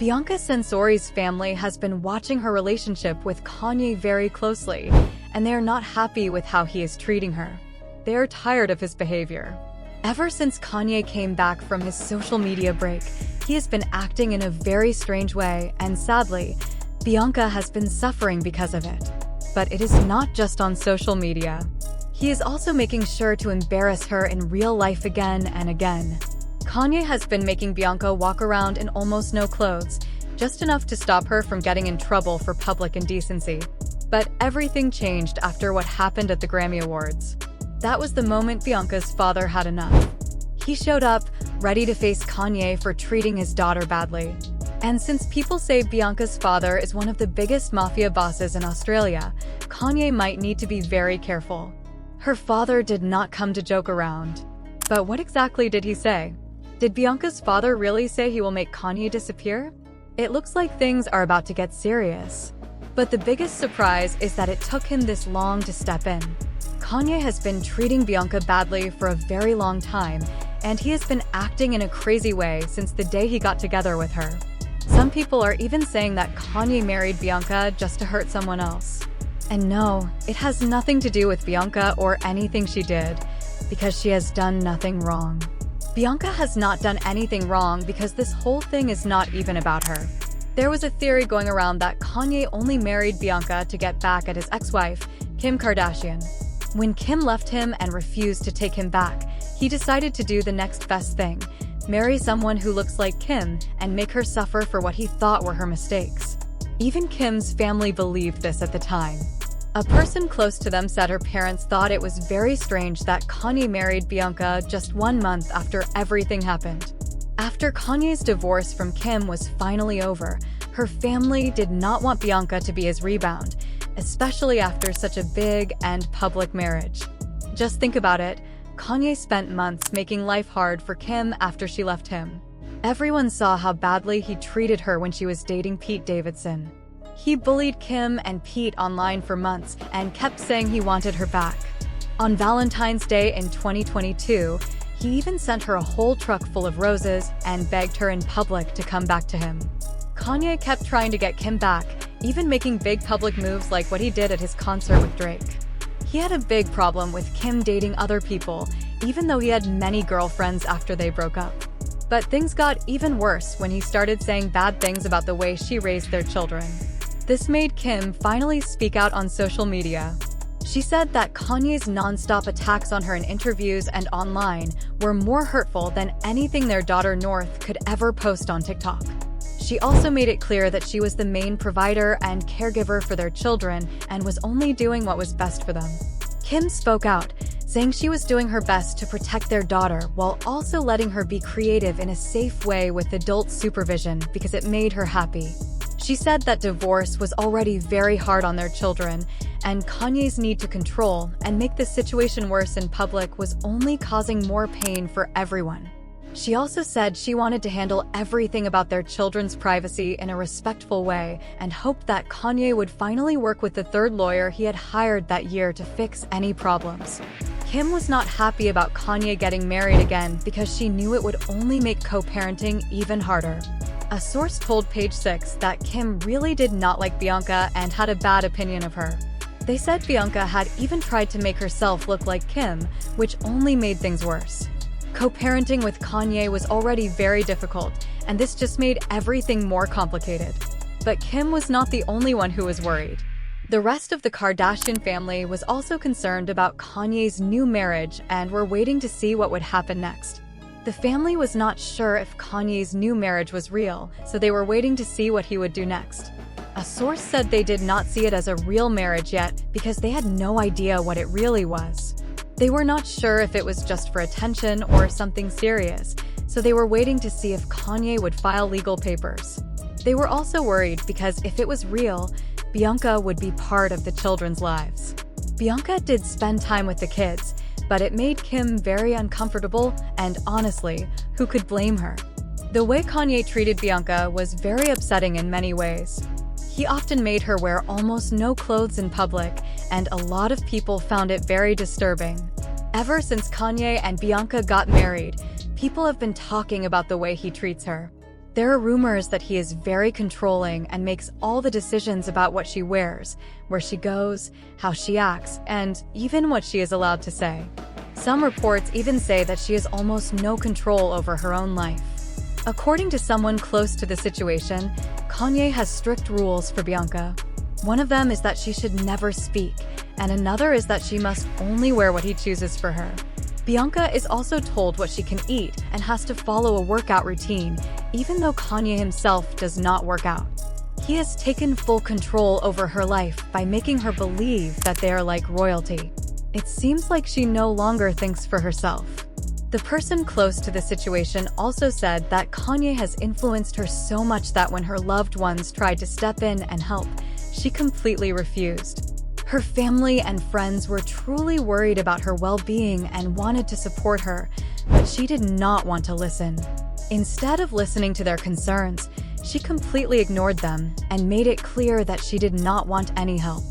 Bianca Censori's family has been watching her relationship with Kanye very closely, and they are not happy with how he is treating her. They are tired of his behavior. Ever since Kanye came back from his social media break, he has been acting in a very strange way, and sadly, Bianca has been suffering because of it. But it is not just on social media. He is also making sure to embarrass her in real life again and again. Kanye has been making Bianca walk around in almost no clothes, just enough to stop her from getting in trouble for public indecency. But everything changed after what happened at the Grammy Awards. That was the moment Bianca's father had enough. He showed up, ready to face Kanye for treating his daughter badly. And since people say Bianca's father is one of the biggest mafia bosses in Australia, Kanye might need to be very careful. Her father did not come to joke around. But what exactly did he say? Did Bianca's father really say he will make Kanye disappear? It looks like things are about to get serious. But the biggest surprise is that it took him this long to step in. Kanye has been treating Bianca badly for a very long time, and he has been acting in a crazy way since the day he got together with her. Some people are even saying that Kanye married Bianca just to hurt someone else. And no, it has nothing to do with Bianca or anything she did, because she has done nothing wrong. Bianca has not done anything wrong because this whole thing is not even about her. There was a theory going around that Kanye only married Bianca to get back at his ex-wife, Kim Kardashian. When Kim left him and refused to take him back, he decided to do the next best thing, marry someone who looks like Kim and make her suffer for what he thought were her mistakes. Even Kim's family believed this at the time. A person close to them said her parents thought it was very strange that Kanye married Bianca just 1 month after everything happened. After Kanye's divorce from Kim was finally over, her family did not want Bianca to be his rebound, especially after such a big and public marriage. Just think about it, Kanye spent months making life hard for Kim after she left him. Everyone saw how badly he treated her when she was dating Pete Davidson. He bullied Kim and Pete online for months and kept saying he wanted her back. On Valentine's Day in 2022, he even sent her a whole truck full of roses and begged her in public to come back to him. Kanye kept trying to get Kim back, even making big public moves like what he did at his concert with Drake. He had a big problem with Kim dating other people, even though he had many girlfriends after they broke up. But things got even worse when he started saying bad things about the way she raised their children. This made Kim finally speak out on social media. She said that Kanye's non-stop attacks on her in interviews and online were more hurtful than anything their daughter North could ever post on TikTok. She also made it clear that she was the main provider and caregiver for their children and was only doing what was best for them. Kim spoke out, saying she was doing her best to protect their daughter while also letting her be creative in a safe way with adult supervision because it made her happy. She said that divorce was already very hard on their children, and Kanye's need to control and make the situation worse in public was only causing more pain for everyone. She also said she wanted to handle everything about their children's privacy in a respectful way and hoped that Kanye would finally work with the third lawyer he had hired that year to fix any problems. Kim was not happy about Kanye getting married again because she knew it would only make co-parenting even harder. A source told Page 6 that Kim really did not like Bianca and had a bad opinion of her. They said Bianca had even tried to make herself look like Kim, which only made things worse. Co-parenting with Kanye was already very difficult, and this just made everything more complicated. But Kim was not the only one who was worried. The rest of the Kardashian family was also concerned about Kanye's new marriage and were waiting to see what would happen next. The family was not sure if Kanye's new marriage was real, so they were waiting to see what he would do next. A source said they did not see it as a real marriage yet because they had no idea what it really was. They were not sure if it was just for attention or something serious, so they were waiting to see if Kanye would file legal papers. They were also worried because if it was real, Bianca would be part of the children's lives. Bianca did spend time with the kids, but it made Kim very uncomfortable, and honestly, who could blame her? The way Kanye treated Bianca was very upsetting in many ways. He often made her wear almost no clothes in public, and a lot of people found it very disturbing. Ever since Kanye and Bianca got married, people have been talking about the way he treats her. There are rumors that he is very controlling and makes all the decisions about what she wears, where she goes, how she acts, and even what she is allowed to say. Some reports even say that she has almost no control over her own life. According to someone close to the situation, Kanye has strict rules for Bianca. One of them is that she should never speak, and another is that she must only wear what he chooses for her. Bianca is also told what she can eat and has to follow a workout routine, even though Kanye himself does not work out. He has taken full control over her life by making her believe that they are like royalty. It seems like she no longer thinks for herself. The person close to the situation also said that Kanye has influenced her so much that when her loved ones tried to step in and help, she completely refused. Her family and friends were truly worried about her well-being and wanted to support her, but she did not want to listen. Instead of listening to their concerns, she completely ignored them and made it clear that she did not want any help.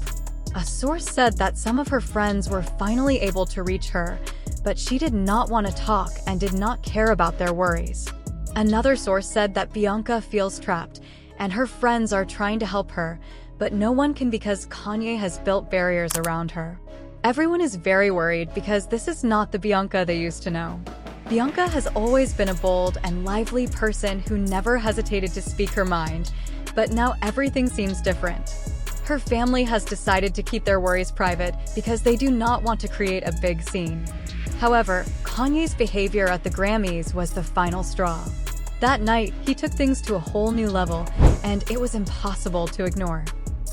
A source said that some of her friends were finally able to reach her, but she did not want to talk and did not care about their worries. Another source said that Bianca feels trapped, and her friends are trying to help her, but no one can because Kanye has built barriers around her. Everyone is very worried because this is not the Bianca they used to know. Bianca has always been a bold and lively person who never hesitated to speak her mind, but now everything seems different. Her family has decided to keep their worries private because they do not want to create a big scene. However, Kanye's behavior at the Grammys was the final straw. That night, he took things to a whole new level, and it was impossible to ignore.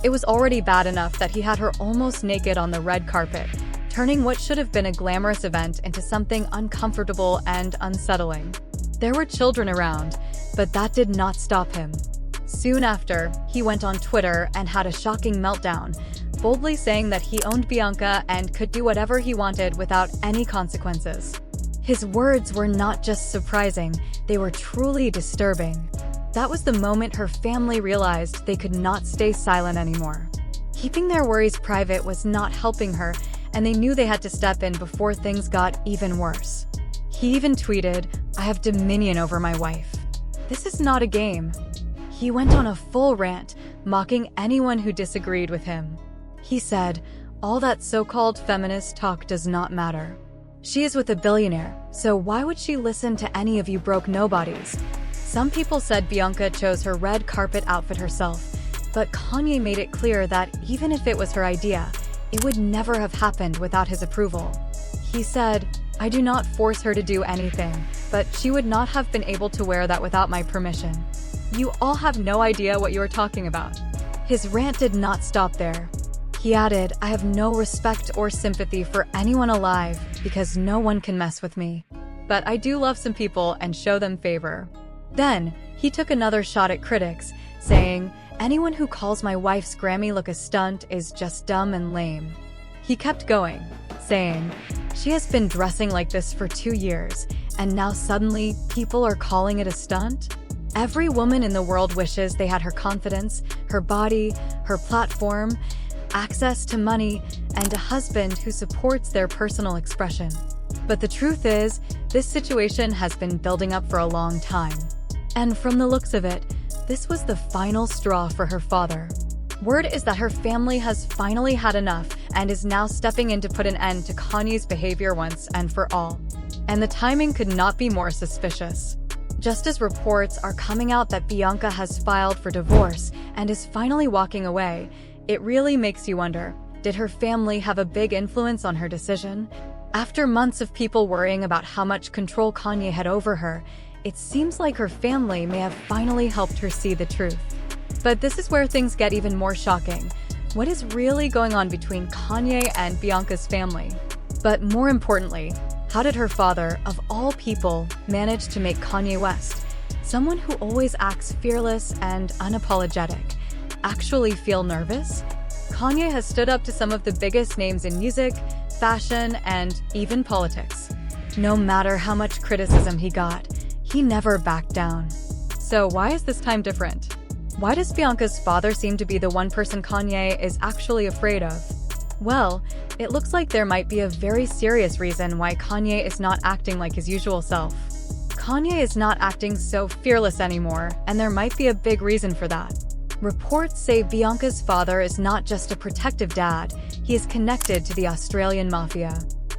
It was already bad enough that he had her almost naked on the red carpet, turning what should have been a glamorous event into something uncomfortable and unsettling. There were children around, but that did not stop him. Soon after, he went on Twitter and had a shocking meltdown, boldly saying that he owned Bianca and could do whatever he wanted without any consequences. His words were not just surprising, they were truly disturbing. That was the moment her family realized they could not stay silent anymore. Keeping their worries private was not helping her, and they knew they had to step in before things got even worse. He even tweeted, "I have dominion over my wife. This is not a game." He went on a full rant, mocking anyone who disagreed with him. He said, "All that so-called feminist talk does not matter. She is with a billionaire, so why would she listen to any of you broke nobodies?" Some people said Bianca chose her red carpet outfit herself, but Kanye made it clear that even if it was her idea, it would never have happened without his approval. He said, "I do not force her to do anything, but she would not have been able to wear that without my permission. You all have no idea what you are talking about." His rant did not stop there. He added, "I have no respect or sympathy for anyone alive because no one can mess with me. But I do love some people and show them favor." Then, he took another shot at critics, saying, "Anyone who calls my wife's Grammy look a stunt is just dumb and lame." He kept going, saying, "She has been dressing like this for 2 years, and now suddenly people are calling it a stunt? Every woman in the world wishes they had her confidence, her body, her platform, access to money, and a husband who supports their personal expression. But the truth is, this situation has been building up for a long time. And from the looks of it, this was the final straw for her father. Word is that her family has finally had enough and is now stepping in to put an end to Kanye's behavior once and for all. And the timing could not be more suspicious. Just as reports are coming out that Bianca has filed for divorce and is finally walking away, it really makes you wonder, did her family have a big influence on her decision? After months of people worrying about how much control Kanye had over her, it seems like her family may have finally helped her see the truth. But this is where things get even more shocking. What is really going on between Kanye and Bianca's family? But more importantly, how did her father, of all people, manage to make Kanye West, someone who always acts fearless and unapologetic, actually feel nervous? Kanye has stood up to some of the biggest names in music, fashion, and even politics. No matter how much criticism he got, he never backed down. So why is this time different? Why does Bianca's father seem to be the one person Kanye is actually afraid of? Well, it looks like there might be a very serious reason why Kanye is not acting like his usual self. Kanye is not acting so fearless anymore, and there might be a big reason for that. Reports say Bianca's father is not just a protective dad, he is connected to the Australian mafia.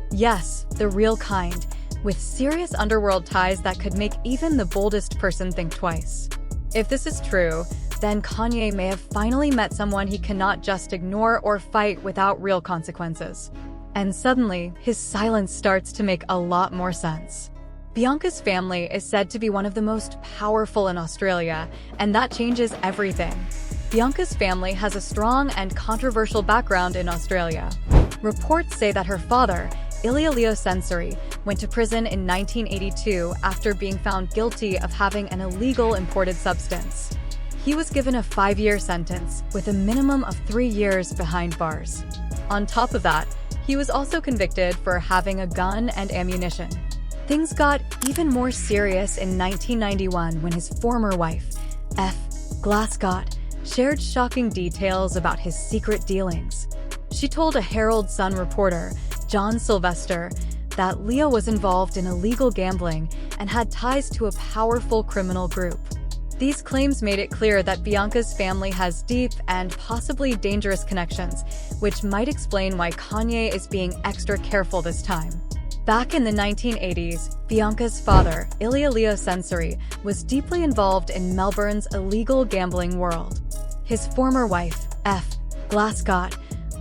Yes, the real kind, with serious underworld ties that could make even the boldest person think twice. If this is true, then Kanye may have finally met someone he cannot just ignore or fight without real consequences. And suddenly, his silence starts to make a lot more sense. Bianca's family is said to be one of the most powerful in Australia, and that changes everything. Bianca's family has a strong and controversial background in Australia. Reports say that her father, Bianca Censori, went to prison in 1982 after being found guilty of having an illegal imported substance. He was given a 5-year sentence, with a minimum of 3 years behind bars. On top of that, he was also convicted for having a gun and ammunition. Things got even more serious in 1991 when his former wife, Glasgow, shared shocking details about his secret dealings. She told a Herald Sun reporter, John Sylvester, that Leo was involved in illegal gambling and had ties to a powerful criminal group. These claims made it clear that Bianca's family has deep and possibly dangerous connections, which might explain why Kanye is being extra careful this time. Back in the 1980s, Bianca's father, Bianca Censori, was deeply involved in Melbourne's illegal gambling world. His former wife, Glasgow,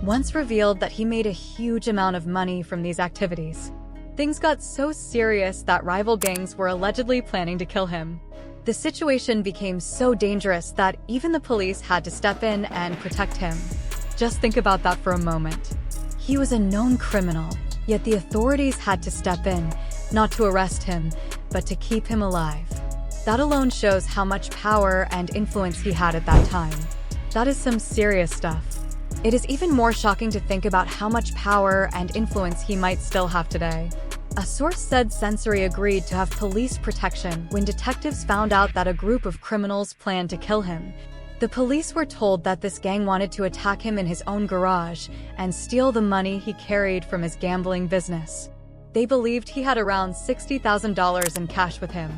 once revealed that he made a huge amount of money from these activities. Things got so serious that rival gangs were allegedly planning to kill him. The situation became so dangerous that even the police had to step in and protect him. Just think about that for a moment. He was a known criminal, yet the authorities had to step in, not to arrest him, but to keep him alive. That alone shows how much power and influence he had at that time. That is some serious stuff. It is even more shocking to think about how much power and influence he might still have today. A source said Censori agreed to have police protection when detectives found out that a group of criminals planned to kill him. The police were told that this gang wanted to attack him in his own garage and steal the money he carried from his gambling business. They believed he had around $60,000 in cash with him.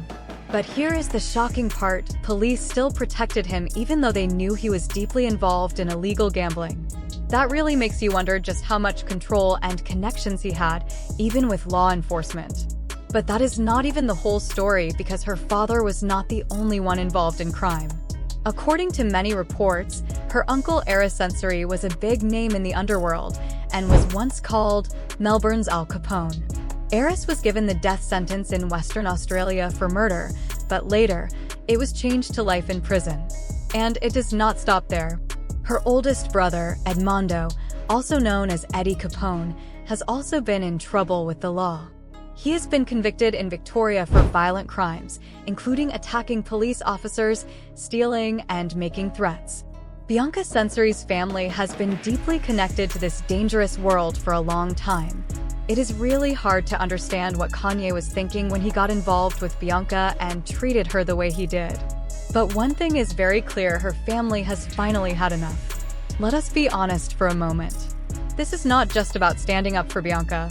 But here is the shocking part: police still protected him even though they knew he was deeply involved in illegal gambling. That really makes you wonder just how much control and connections he had, even with law enforcement. But that is not even the whole story, because her father was not the only one involved in crime. According to many reports, her uncle Bianca Censori was a big name in the underworld and was once called Melbourne's Al Capone. Bianca was given the death sentence in Western Australia for murder, but later, it was changed to life in prison. And it does not stop there. Her oldest brother, Edmondo, also known as Eddie Capone, has also been in trouble with the law. He has been convicted in Victoria for violent crimes, including attacking police officers, stealing, and making threats. Bianca Censori's family has been deeply connected to this dangerous world for a long time. It is really hard to understand what Kanye was thinking when he got involved with Bianca and treated her the way he did. But one thing is very clear: her family has finally had enough. Let us be honest for a moment. This is not just about standing up for Bianca.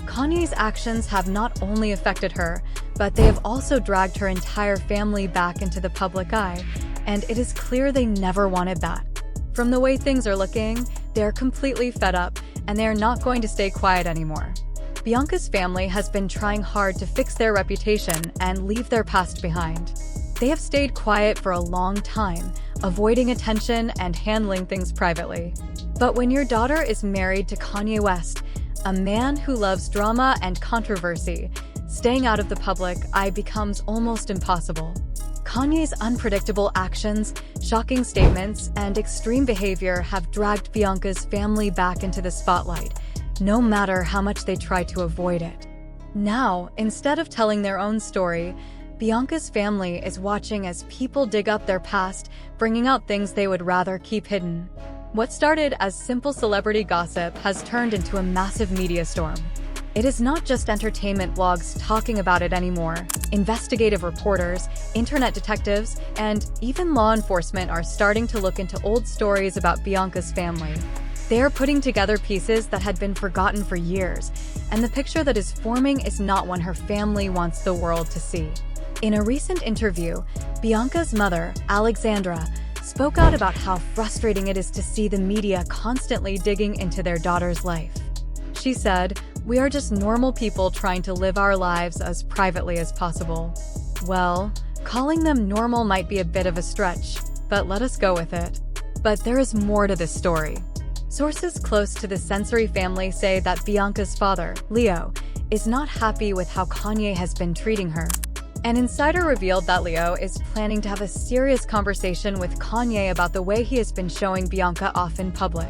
Kanye's actions have not only affected her, but they have also dragged her entire family back into the public eye, and it is clear they never wanted that. From the way things are looking, they are completely fed up, and they are not going to stay quiet anymore. Bianca's family has been trying hard to fix their reputation and leave their past behind. They have stayed quiet for a long time, avoiding attention and handling things privately. But when your daughter is married to Kanye West, a man who loves drama and controversy, staying out of the public eye becomes almost impossible. Kanye's unpredictable actions, shocking statements, and extreme behavior have dragged Bianca's family back into the spotlight, no matter how much they try to avoid it. Now, instead of telling their own story, Bianca's family is watching as people dig up their past, bringing out things they would rather keep hidden. What started as simple celebrity gossip has turned into a massive media storm. It is not just entertainment blogs talking about it anymore. Investigative reporters, internet detectives, and even law enforcement are starting to look into old stories about Bianca's family. They are putting together pieces that had been forgotten for years, and the picture that is forming is not one her family wants the world to see. In a recent interview, Bianca's mother, Alexandra, spoke out about how frustrating it is to see the media constantly digging into their daughter's life. She said, "We are just normal people trying to live our lives as privately as possible." Well, calling them normal might be a bit of a stretch, but let us go with it. But there is more to this story. Sources close to the Censori family say that Bianca's father, Leo, is not happy with how Kanye has been treating her. An insider revealed that Leo is planning to have a serious conversation with Kanye about the way he has been showing Bianca off in public.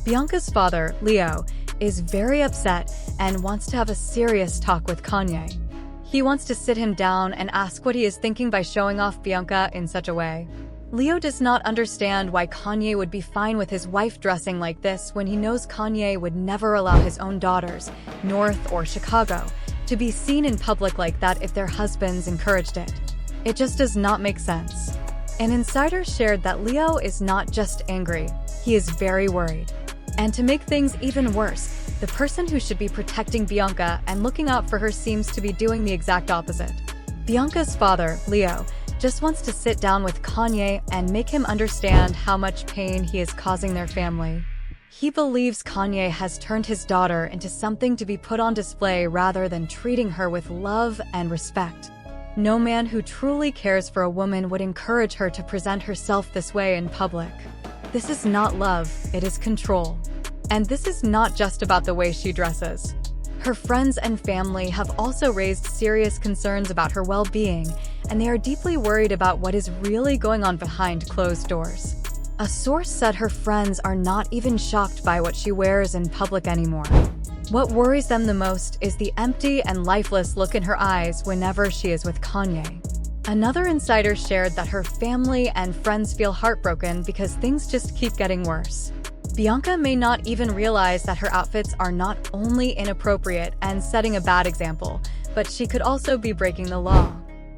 Bianca's father, Leo, is very upset and wants to have a serious talk with Kanye. He wants to sit him down and ask what he is thinking by showing off Bianca in such a way. Leo does not understand why Kanye would be fine with his wife dressing like this when he knows Kanye would never allow his own daughters, North or Chicago, to be seen in public like that if their husbands encouraged it. It just does not make sense. An insider shared that Leo is not just angry, he is very worried. And to make things even worse, the person who should be protecting Bianca and looking out for her seems to be doing the exact opposite. Bianca's father, Leo, just wants to sit down with Kanye and make him understand how much pain he is causing their family. He believes Kanye has turned his daughter into something to be put on display rather than treating her with love and respect. No man who truly cares for a woman would encourage her to present herself this way in public. This is not love, it is control. And this is not just about the way she dresses. Her friends and family have also raised serious concerns about her well-being, and they are deeply worried about what is really going on behind closed doors. A source said her friends are not even shocked by what she wears in public anymore. What worries them the most is the empty and lifeless look in her eyes whenever she is with Kanye. Another insider shared that her family and friends feel heartbroken because things just keep getting worse. Bianca may not even realize that her outfits are not only inappropriate and setting a bad example, but she could also be breaking the law.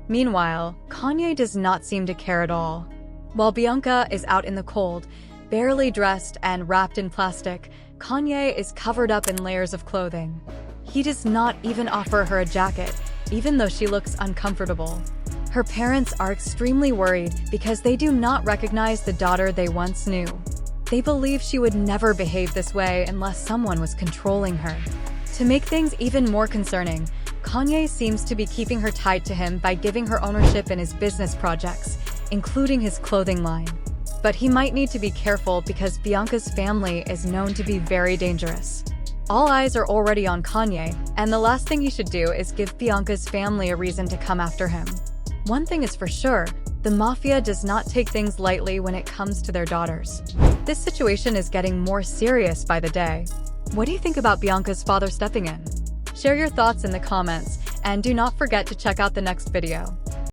Meanwhile, Kanye does not seem to care at all. While Bianca is out in the cold, barely dressed and wrapped in plastic, Kanye is covered up in layers of clothing. He does not even offer her a jacket, even though she looks uncomfortable. Her parents are extremely worried because they do not recognize the daughter they once knew. They believe she would never behave this way unless someone was controlling her. To make things even more concerning, Kanye seems to be keeping her tied to him by giving her ownership in his business projects, including his clothing line. But he might need to be careful because Bianca's family is known to be very dangerous. All eyes are already on Kanye, and the last thing you should do is give Bianca's family a reason to come after him. One thing is for sure, the mafia does not take things lightly when it comes to their daughters. This situation is getting more serious by the day. What do you think about Bianca's father stepping in? Share your thoughts in the comments, and do not forget to check out the next video.